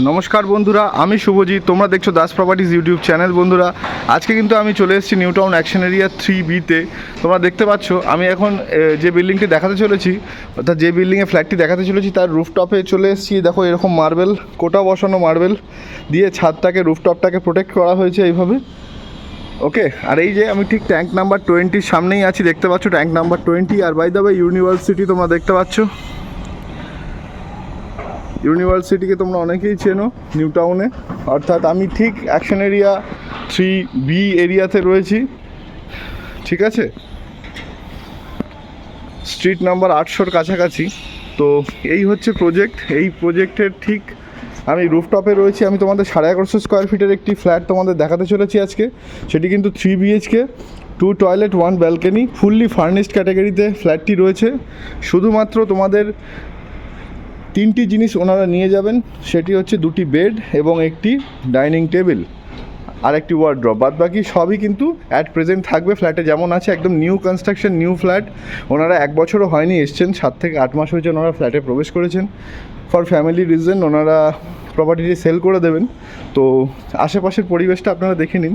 নমস্কার বন্ধুরা, আমি শুভজিৎ। তোমরা দেখছো দাস প্রপার্টিজ ইউটিউব চ্যানেল। বন্ধুরা, আজকে কিন্তু আমি চলে এসেছি নিউ টাউন অ্যাকশন এরিয়া 3B-তে। তোমরা দেখতে পাচ্ছ আমি এখন যে বিল্ডিংটি দেখাতে চলেছি, অর্থাৎ যে বিল্ডিংয়ে ফ্ল্যাটটি দেখাতে চলেছি তার রুফটপে চলে এসেছি। দেখো, এরকম মার্বেল কোটা বসানো, মার্বেল দিয়ে ছাদটাকে, রুফটপটাকে প্রোটেক্ট করা হয়েছে এইভাবে। ওকে, আর এই যে আমি ঠিক ট্যাঙ্ক নাম্বার 20-র সামনেই আছি, দেখতে পাচ্ছ ট্যাঙ্ক নাম্বার 20। আর বাই দ্য ওয়ে, ইউনিভার্সিটি তোমরা দেখতে পাচ্ছ। ইউনিভার্সিটিকে তোমরা অনেকেই চেনো নিউ টাউনে, অর্থাৎ আমি ঠিক অ্যাকশন এরিয়া 3B এরিয়াতে রয়েছি। ঠিক আছে, স্ট্রিট নাম্বার 800-র কাছাকাছি। তো এই হচ্ছে প্রজেক্ট। এই প্রজেক্টের ঠিক আমি রুফটপে রয়েছি। আমি তোমাদের 1150 স্কোয়ার ফিটের একটি ফ্ল্যাট তোমাদের দেখাতে চলেছি আজকে। সেটি কিন্তু 3 BHK, 2 toilet 1 balcony, fully furnished ক্যাটাগরিতে ফ্ল্যাটটি রয়েছে। শুধুমাত্র তোমাদের 3টি জিনিস ওনারা নিয়ে যাবেন, সেটি হচ্ছে 2টি বেড এবং একটি ডাইনিং টেবিল আর একটি ওয়ার্ড্রপ। বাদ বাকি সবই কিন্তু অ্যাট প্রেজেন্ট থাকবে ফ্ল্যাটে যেমন আছে। একদম নিউ কনস্ট্রাকশন, নিউ ফ্ল্যাট। ওনারা 1 বছরও হয়নি এসছেন, 7 থেকে 8 মাস হয়েছে ওনারা ফ্ল্যাটে প্রবেশ করেছেন। ফর ফ্যামিলি রিজন ওনারা প্রপার্টিটি সেল করে দেবেন। তো আশেপাশের পরিবেশটা আপনারা দেখে নিন।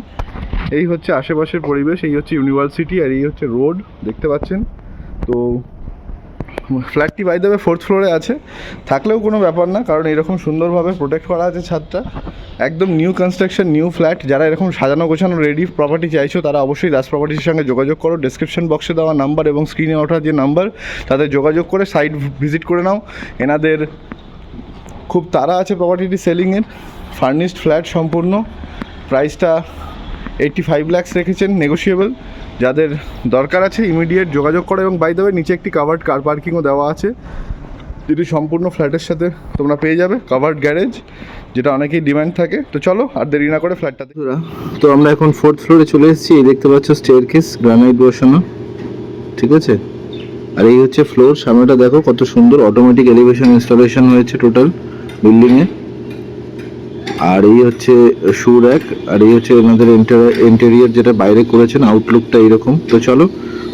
এই হচ্ছে আশেপাশের পরিবেশ, এই হচ্ছে ইউনিভার্সিটি, আর এই হচ্ছে রোড দেখতে পাচ্ছেন। তো ফ্ল্যাটটি বাই দ্য ওয়ে 4th ফ্লোরে আছে, থাকলেও কোনো ব্যাপার না, কারণ এরকম সুন্দরভাবে প্রোটেক্ট করা আছে ছাদটা। একদম নিউ কনস্ট্রাকশন, নিউ ফ্ল্যাট। যারা এরকম সাজানো গোছানো রেডি প্রপার্টি চাইছো তারা অবশ্যই দাস প্রপার্টির সঙ্গে যোগাযোগ করো। ডেসক্রিপশন বক্সে দেওয়া নাম্বার এবং স্ক্রিনে ওঠা যে নাম্বার, তাদের যোগাযোগ করে সাইট ভিজিট করে নাও। এনাদের খুব তাড়া আছে প্রপার্টিটি সেলিংয়ের। ফার্নিশড ফ্ল্যাট সম্পূর্ণ। প্রাইসটা 85 lakhs রেখেছেন, নেগোশিয়েবল। যাদের দরকার আছে ইমিডিয়েট যোগাযোগ করে। এবং বাই দ্য ওয়ে, নিচে একটি কাভার্ড কার পার্কিংও দেওয়া আছে, যেটি সম্পূর্ণ ফ্ল্যাটের সাথে তোমরা পেয়ে যাবে। কাভার্ড গ্যারেজ, যেটা অনেকেই ডিমান্ড থাকে। তো চলো আর দেরি না করে ফ্ল্যাটটাতে। তো আমরা এখন 4th ফ্লোরে চলে এসেছি। এই দেখতে পাচ্ছ স্টেয়ারকেস গ্রানাইট বসানো, ঠিক আছে। আর এই হচ্ছে ফ্লোর। সামনেটা দেখো কত সুন্দর অটোমেটিক এলিভেশন ইনস্টলেশন হয়েছে টোটাল বিল্ডিংয়ে। আর এই হচ্ছে শু র্যাক, আর এই হচ্ছে ওনাদের ইন্টেরিয়র যেটা বাইরে করেছেন, আউটলুকটা এইরকম। তো চলো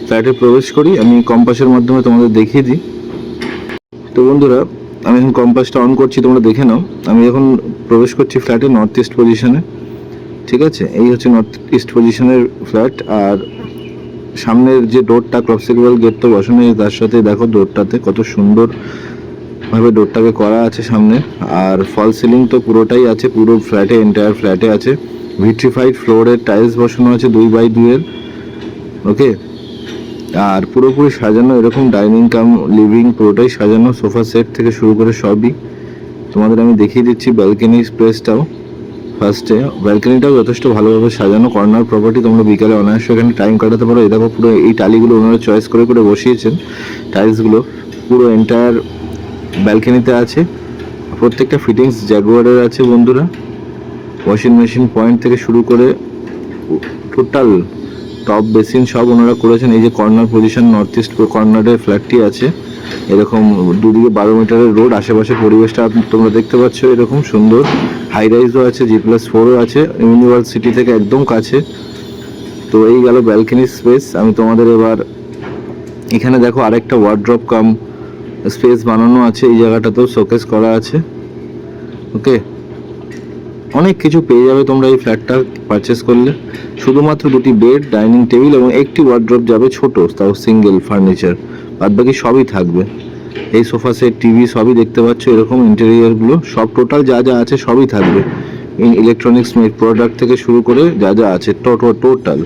ফ্ল্যাটে প্রবেশ করি, আমি কম্পাসের মাধ্যমে তোমাদের দেখিয়ে দিই। তো বন্ধুরা, আমি এখন কম্পাসটা অন করছি, তোমরা দেখে নাও। আমি এখন প্রবেশ করছি ফ্ল্যাটে নর্থ ইস্ট পজিশনে, ঠিক আছে। এই হচ্ছে নর্থ ইস্ট পজিশনের ফ্ল্যাট। আর সামনের যে ডোরটা, ক্লপসিবল গেট তো বসানো, তার সাথে দেখো ডোরটাতে কত সুন্দর ভাবে ডোরটাকে করা আছে সামনে। আর ফল সিলিং তো পুরোটাই আছে, পুরো ফ্ল্যাটে, এন্টায়ার ফ্ল্যাটে আছে। ভিট্রিফাইড ফ্লোরের টাইলস বসানো আছে 2x2-এর, ওকে। আর পুরোপুরি সাজানো এরকম ডাইনিং কাম লিভিং, পুরোটাই সাজানো, সোফা সেট থেকে শুরু করে সবই তোমাদের আমি দেখিয়ে দিচ্ছি। ব্যালকনি স্পেসটাও ফার্স্টে, ব্যালকনিটাও যথেষ্ট ভালোভাবে সাজানো। কর্নার প্রপার্টি, তোমরা বিকালে অনায়াসে এখানে টাইম কাটাতে পারো। এই দেখো পুরো এই টালিগুলো ওনারা চয়েস করে করে বসিয়েছেন, টাইলসগুলো পুরো এন্টায়ার ব্যালকনিতে আছে। প্রত্যেকটা ফিটিংস জাগুয়ারের আছে বন্ধুরা। ওয়াশিং মেশিন পয়েন্ট থেকে শুরু করে টোটাল টপ বেসিন সব ওনারা করেছেন। এই যে কর্নার পজিশন, নর্থ ইস্ট কর্নারের ফ্ল্যাটটি আছে। এরকম দুদিকে 12 মিটারের রোড, আশেপাশের পরিবেশটা তোমরা দেখতে পাচ্ছ এরকম সুন্দর। হাই রাইজও আছে, G+4ও আছে, ইউনিভার্সিটি থেকে একদম কাছে। তো এই গেল ব্যালকনি স্পেস। আমি তোমাদের এবার এখানে দেখো আরেকটা ওয়ার্ড্রপ কাম স্পেস বানানো আছে, এই জায়গাটাতেও শোকেস করা আছে, ওকে। অনেক কিছু পেয়ে যাবে তোমরা এই ফ্ল্যাটটা পারচেস করলে। শুধুমাত্র 2টি বেড, ডাইনিং টেবিল এবং একটি ওয়ার্ড্রপ যাবে ছোট, তাও সিঙ্গেল ফার্নিচার। বাদ বাকি সবই থাকবে। এই সোফা সেট, টিভি সবই দেখতে পাচ্ছ এরকম। ইন্টেরিয়রগুলো সব টোটাল যা যা আছে সবই থাকবে। ইলেকট্রনিক্স মেড প্রোডাক্ট থেকে শুরু করে যা যা আছে টোটাল।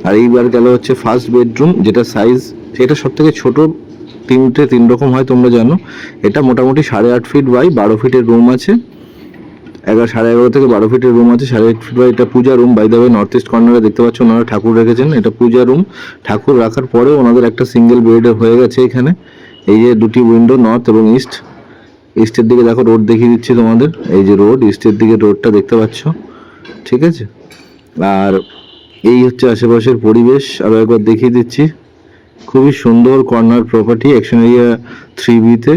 আর এইবার গেল হচ্ছে ফার্স্ট বেডরুম, যেটা সাইজ সেটা সব থেকে ছোট। 3 রকম হয় তোমরা জানো। এটা মোটামুটি 8.5 ফিট বাই 12 ফিটের রুম আছে। 11.5 থেকে 12 ফিটের রুম আছে, 8.5 ফিট বাই। এটা puja room by the way. North east কর্নারে দেখতে পাচ্ছ ওনারা ঠাকুর রেখেছেন, এটা পূজা রুম। ঠাকুর রাখার পরেও ওনাদের একটা সিঙ্গেল বেড হয়ে গেছে এখানে। এই যে 2টি উইন্ডো, নর্থ এবং ইস্ট। ইস্টের দিকে দেখো রোড দেখিয়ে দিচ্ছি তোমাদের, এই যে রোড, ইস্টের দিকে রোডটা দেখতে পাচ্ছ, ঠিক আছে। আর এই হচ্ছে আশেপাশের পরিবেশ, আরও একবার দেখিয়ে দিচ্ছি। খুবই সুন্দর কর্নার প্রপার্টি অ্যাকশন এরিয়া 3B-তে।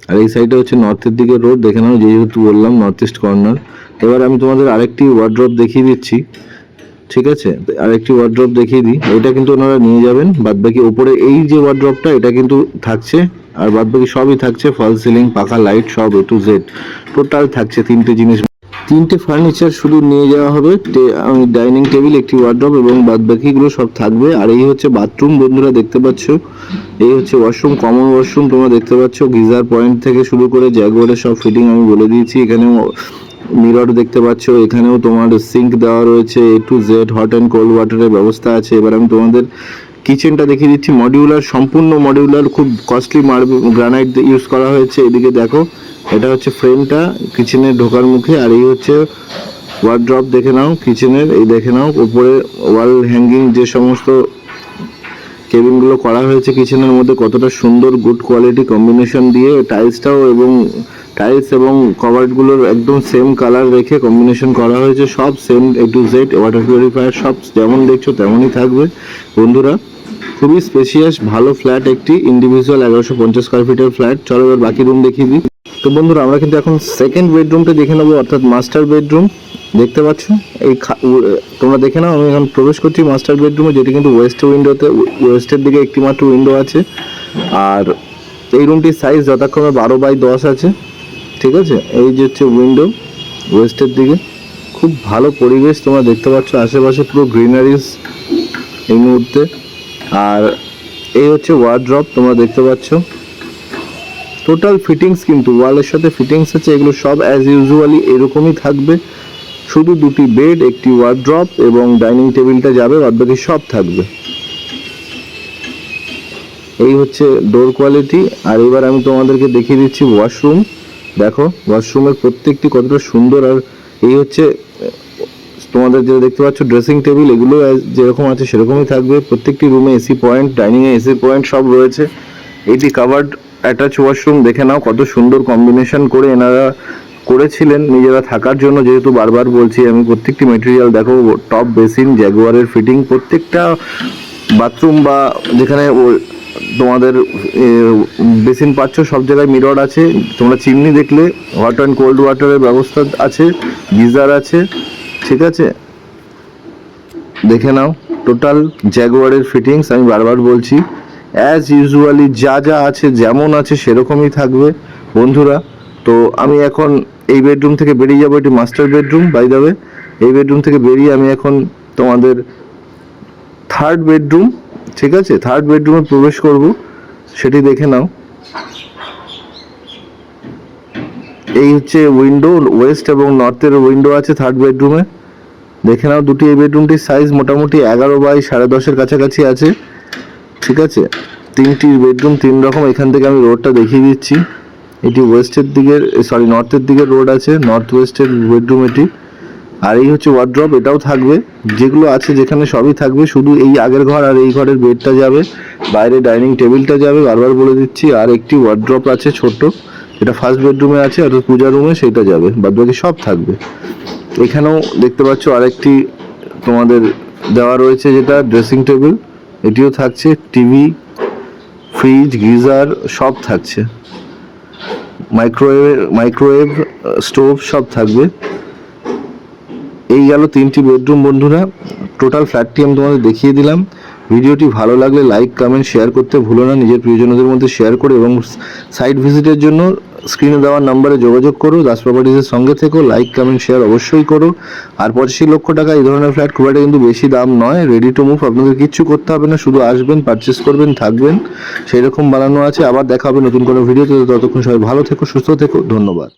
আর এই সাইডে হচ্ছে নর্থের দিকে রোড, দেখে নাও, যেহেতু বললাম নর্থ ইস্ট কর্নার। এবার আমি তোমাদের আরেকটি ওয়ার্ড্রপ দেখিয়ে দিচ্ছি, ঠিক আছে। আরেকটি ওয়ার্ড্রপ দেখিয়ে দিই, এটা কিন্তু ওনারা নিয়ে যাবেন। বাদ বাকি ওপরে এই যে ওয়ার্ড্রপটা, এটা কিন্তু থাকছে আর বাদ বাকি সবই থাকছে, ফল সিলিং, পাখা, লাইট সব A to Z টোটাল থাকছে। তিনটে জিনিস, তিনটে ফার্নিচার শুধু নিয়ে যাওয়া হবে, ডাইনিং টেবিল, একটি ওয়ার্ড্রপ এবং বাদ বাকিগুলো সব থাকবে। আর এই হচ্ছে বাথরুম বন্ধুরা দেখতে পাচ্ছ, এই হচ্ছে ওয়াশরুম, কমন ওয়াশরুম তোমরা দেখতে পাচ্ছ। গিজার পয়েন্ট থেকে শুরু করে জ্যাগুয়ারের সব ফিটিং আমি বলে দিয়েছি। এখানেও মিরর দেখতে পাচ্ছ, এখানেও তোমার সিঙ্ক দেওয়া রয়েছে, A to Z hot and cold ওয়াটারের ব্যবস্থা আছে। এবার আমি তোমাদের কিচেনটা দেখিয়ে দিচ্ছি, মডিউলার, সম্পূর্ণ মডিউলার, খুব কস্টলি গ্রানাইট ইউজ করা হয়েছে। এদিকে দেখো, এটা হচ্ছে ফ্রেমটা কিচেনের ঢোকার মুখে, আর এই হচ্ছে ওয়ার্ড্রপ দেখে নাও কিচেনের, এই দেখে নাও উপরে ওয়াল হ্যাঙ্গিং যে সমস্ত কেবিনগুলো করা হয়েছে কিচেনের মধ্যে, কতটা সুন্দর গুড কোয়ালিটি কম্বিনেশন দিয়ে টাইলসটাও এবং টাইলস এবং কভারগুলোর একদম সেম কালার রেখে কম্বিনেশন করা হয়েছে, সব same A to Z water purifier সব যেমন দেখছো তেমনই থাকবে বন্ধুরা। খুবই স্পেশিয়াস ভালো ফ্ল্যাট, একটি ইন্ডিভিজুয়াল 1150 স্কোয়ার ফিটের ফ্ল্যাট। চলো এবার বাকি রুম দেখিয়ে দিই। তো বন্ধুরা আমরা কিন্তু এখন সেকেন্ড বেডরুমটা দেখে নেবো, অর্থাৎ মাস্টার বেডরুম। দেখতে পাচ্ছ এই তোমরা দেখে নাও, আমি এখন প্রবেশ করছি মাস্টার বেডরুমে, যেটি কিন্তু ওয়েস্টের দিকে একটি মাত্র উইন্ডো আছে। আর এই রুমটির সাইজ যথাক্রমে 12x10 আছে, ঠিক আছে। এই যে হচ্ছে উইন্ডো ওয়েস্টের দিকে, খুব ভালো পরিবেশ তোমরা দেখতে পাচ্ছ, আশেপাশে পুরো গ্রিনারিজ এই মুহূর্তে। আর এই হচ্ছে ওয়ার্ড্রপ তোমরা দেখতে পাচ্ছ, টোটাল ফিটিংস কিন্তু ওয়ালের সাথে ফিটিংস আছে, এগুলো সব অ্যাজ ইউজুয়ালি এরকমই থাকবে। শুধু দুটি বেড, একটি ওয়ার্ড্রপ এবং ডাইনিং টেবিলটা যাবে, বাদবাকি সব থাকবে। এই হচ্ছে ডোর কোয়ালিটি। আর এবার আমি তোমাদেরকে দেখিয়ে দিচ্ছি ওয়াশরুম। দেখো ওয়াশরুমের প্রত্যেকটি কতটা সুন্দর। আর এই হচ্ছে তোমাদের যেটা দেখতে পাচ্ছ ড্রেসিং টেবিল, এগুলো যেরকম আছে সেরকমই থাকবে। প্রত্যেকটি রুমে এসি পয়েন্ট, ডাইনিংয়ে এসি পয়েন্ট সব রয়েছে। এটি কাভার্ড অ্যাটাচ ওয়াশরুম, দেখে নাও কত সুন্দর কম্বিনেশন করে এনারা করেছিলেন নিজেরা থাকার জন্য। যেহেতু বারবার বলছি আমি, প্রত্যেকটি মেটেরিয়াল দেখো, টপ বেসিন, জ্যাগুয়ারের ফিটিং, প্রত্যেকটা বাথরুম বা যেখানে তোমাদের বেসিন পাচ্ছ সব জায়গায় মিরর আছে। তোমরা চিমনি দেখলে হট অ্যান্ড কোল্ড ওয়াটারের ব্যবস্থা আছে, গিজার আছে, ঠিক আছে। দেখে নাও টোটাল জ্যাগুয়ারের ফিটিংস, আমি বারবার বলছি অ্যাজ ইউজুয়ালি যা যা আছে যেমন আছে সেরকমই থাকবে বন্ধুরা। তো আমি এখন এই বেডরুম থেকে বেরিয়ে যাবো, এটি master bedroom by the way. এই বেডরুম থেকে বেরিয়ে আমি এখন তোমাদের থার্ড বেডরুম, ঠিক আছে, থার্ড বেডরুমে প্রবেশ করব, সেটি দেখে নাও। এই হচ্ছে উইন্ডো, ওয়েস্ট এবং নর্থের উইন্ডো আছে থার্ড বেডরুমে, দেখে নাও দুটি। এই বেডরুমটির সাইজ মোটামুটি 11x10.5 কাছাকাছি আছে, ঠিক আছে। তিনটি বেডরুম তিন রকম। এখান থেকে আমি রোডটা দেখিয়ে দিচ্ছি, এটি ওয়েস্টের দিকের, সরি নর্থের দিকের রোড আছে, নর্থ ওয়েস্টের বেডরুম এটি। আর এই হচ্ছে ওয়ার্ড্রপ, এটাও থাকবে, যেগুলো আছে যেখানে সবই থাকবে, শুধু এই আগের ঘর আর এই ঘরের বেডটা যাবে, বাইরে ডাইনিং টেবিলটা যাবে, বারবার বলে দিচ্ছি। আর একটি ওয়ার্ড্রপ আছে ছোট, এটা ফার্স্ট বেডরুমে আছে, অর্থাৎ পূজা রুমে, সেইটা যাবে, বাদ বাকি সব থাকবে। এখানেও দেখতে পাচ্ছ আরেকটি তোমাদের দেওয়া রয়েছে, যেটা ড্রেসিং টেবিল, এটিও থাকছে। টিভি, ফ্রিজ, গিজার সব থাকছে, মাইক্রোওয়েভ স্টোভ সব থাকবে। এই গেল তিনটি বেডরুম বন্ধুরা। টোটাল ফ্ল্যাটটি আমি তোমাদের দেখিয়ে দিলাম। ভিডিওটি ভালো লাগলে লাইক, কমেন্ট, শেয়ার করতে ভুলো না, নিজের প্রিয়জনদের মধ্যে শেয়ার করো এবং সাইট ভিজিটের জন্য স্ক্রিনে দেওয়ার নাম্বারে যোগাযোগ করো। দাস প্রপার্টিজের সঙ্গে থেকো, লাইক, কমেন্ট, শেয়ার অবশ্যই করো। আর 85 লক্ষ টাকা এই ধরনের ফ্ল্যাট খুব একটা কিন্তু বেশি দাম নয়, রেডি টু মুভ, আপনাদের কিচ্ছু করতে হবে না, শুধু আসবেন, পারচেস করবেন, থাকবেন, সেই রকম বানানো আছে। আবার দেখা হবে নতুন কোনো ভিডিওতে, ততক্ষণ সবাই ভালো থেকো, সুস্থ থেকো, ধন্যবাদ।